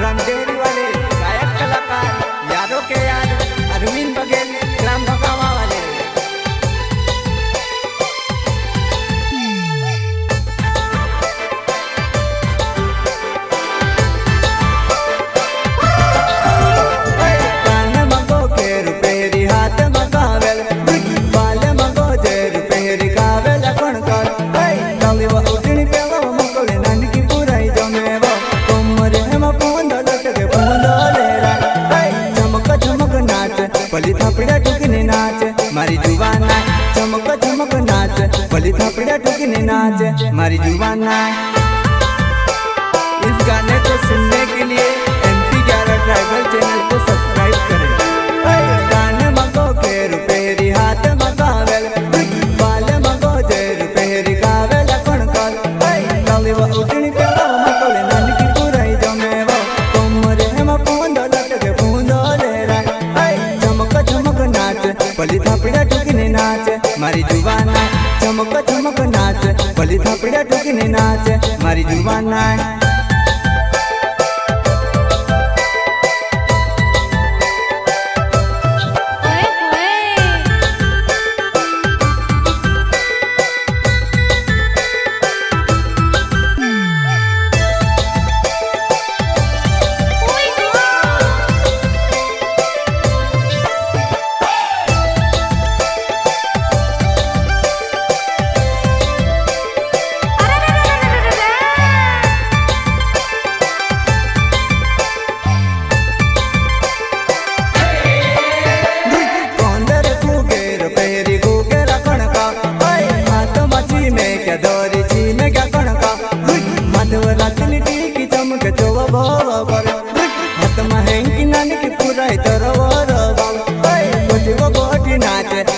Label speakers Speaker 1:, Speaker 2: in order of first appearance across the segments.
Speaker 1: रामदेवरी वाले गायक कलाकार यादों के याद अरविंद बघेल राम भगावा वाले। पली थापड़ा टुकने नाच मारी जुबान चमक चमक नाच पली थापड़ा टुकने नाच मारी जुबान। इस गाने को सुनने के लिए MP11 ट्राइबल चैनल को सब्सक्राइब करें। कान मगो के रुपेरी हाथ मगावेल बाल मगो जे रुपेरी कावेल कण कर काली व उठनी पेला मकोले नानी की पुराई जमे वो कोमरे हम पोंदो लटके पोंदो ले रा चमक चमक नाच पली थापड़ा टुकने नाच मारी जुबान चमक चमक नाच पली थापड़ा टुकने नाच मारी जुबान।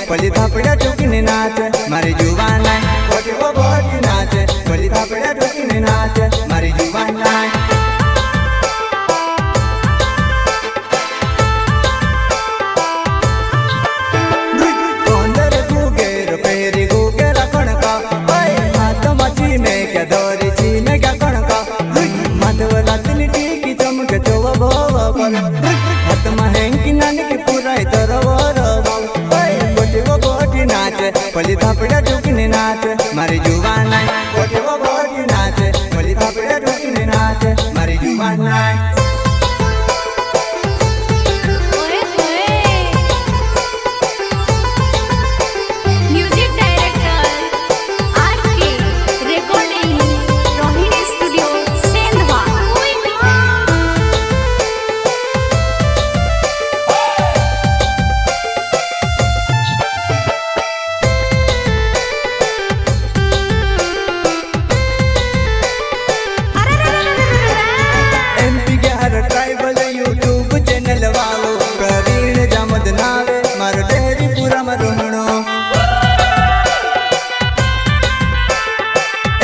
Speaker 1: पली थापड़ा टुकने नाच मारी जुबान वो बोटी नाच पली थापड़ा टुकने नाच मारी जुबान। कोंदर गुगेर पेरी गुगेर कणका हाथ मची में क्या दौरी ची में क्या कणका माधव लातनी टीकी चमक चोव भोव पर हाथ महंगी नानी की पुराई तरवर वो बोटी नाच पली थापड़ा टुकने नाच मारी जुबान वो बोटी नाच पली थापड़ा टुकने नाच मारी जुबान। ट्राइबल यूट्यूब चैनल वालो प्रवीण जामद नावे मार डेरी पूरा मरुणो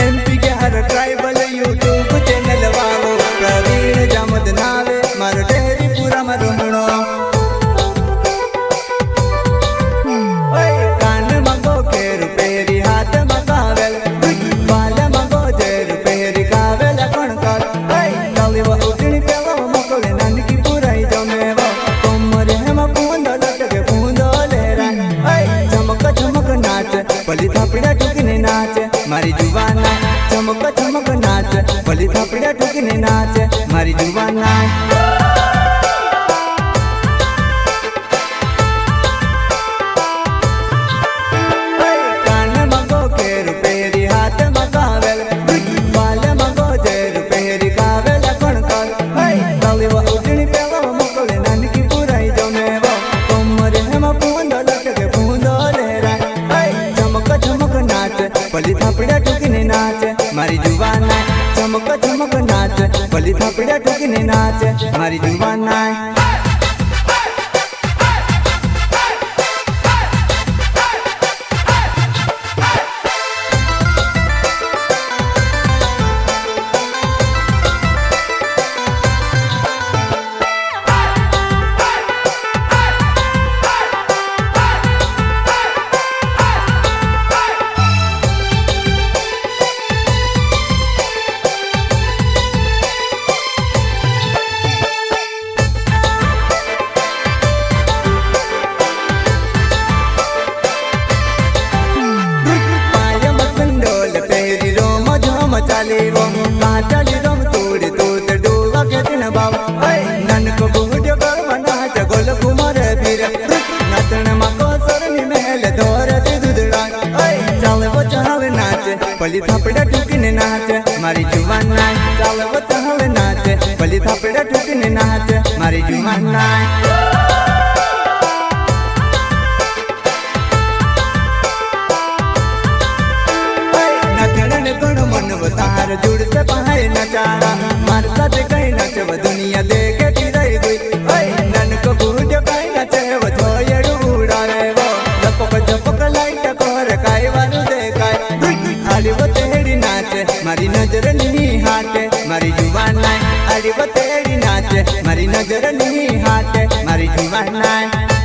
Speaker 1: MP11 ट्राइबल यूट्यूब चैनल वालो प्रवीण जामद नावे मार डेरी पूरा मरुणो। कान मगो के रुपेरी हाथ मगावेल बाल मगो जे रुपेरी कावेल कण कर काली व उठनी पेला मकोले नानी की पुराई जमे वो कोमरे हम पोंदो लटके पोंदो ले रा चमक चमक नाच पली थापड़ा टुकने नाच मारी जुबान चमक चमक नाच पली थापड़ा टुकने नाच मारी जुबान। पली थापड़ा टुकने नाच मारी जुबान चमक चमक नाच पली थापड़ा टुकने नाच मारी जुबान। मचाली वो कहाँ चली रम तोड़ तोड़ डोवा के दिन बाव नन को बूढ़ कर बना गोल कुमार फिर नचन मको सरनी महल दौर दुधड़ा चल वो चहल नाच पली थापड़ा ठुकने नाच मारी जुबान नाच चल वो चहल नाच पली थापड़ा ठुकने नाच मारी जुबान नाच तार जुड़ से पहाड़ नचारा मार साथ कहीं नचव दुनिया देखे रही गई नन को बूढ़ कहीं नचे वो धोये उड़ा रे वो झपक झपक लाइट कोर काई वालू देखाय आली वो तेरी नाचे मारी नजर नहीं हाथे मारी जुबान नाय आली वो तेरी नाचे मारी नजर नहीं हाथे मारी जुबान नाय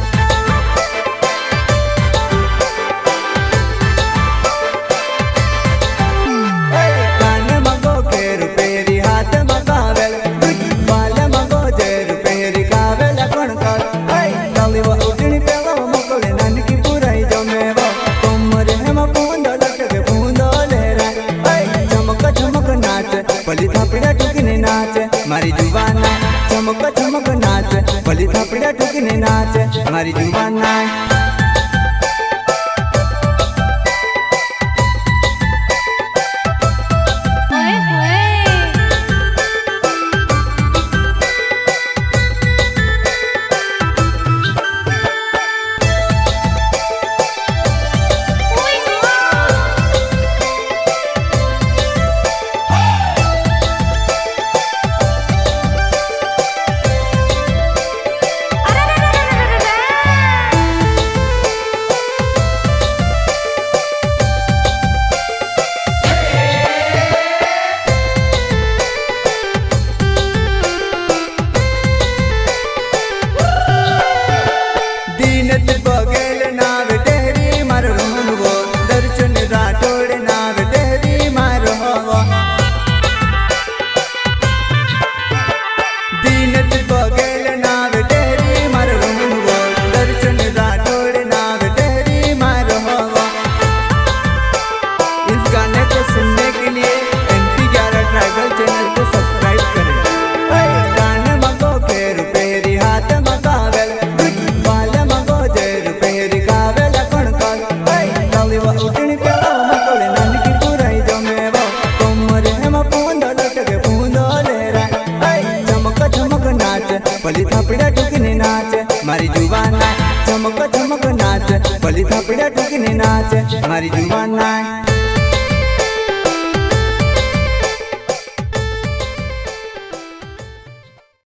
Speaker 1: पली थापड़ा ठुकने नाच मारी जुबान नाच चमक चमक नाच पली थापड़ा ठुकने नाच मारी जुबान नाच बगेल नाव डेहरी मार वो दर्शन राठौड़ नाव डेहरी मार हो दीनत बगेल नाव डेहरी मार वो दर्शन राठौड़ नाव डेहरी मार हो इस गाने को सुनने के लिए MP11 ट्राइबल चैनल को सब्सक्राइब करें गाने मगो के रुपेरी हाथ मगावेल उठनी पेला मकोले नन की पुराई जमे वो कोमरे हम पूंदो लटके पूंदो लेरा चमक चमक नाच पली थापड़ा ठुकने नाच मारी जुबान नाच चमक चमक नाच पली थापड़ा ठुकने नाच मारी जुबान नाच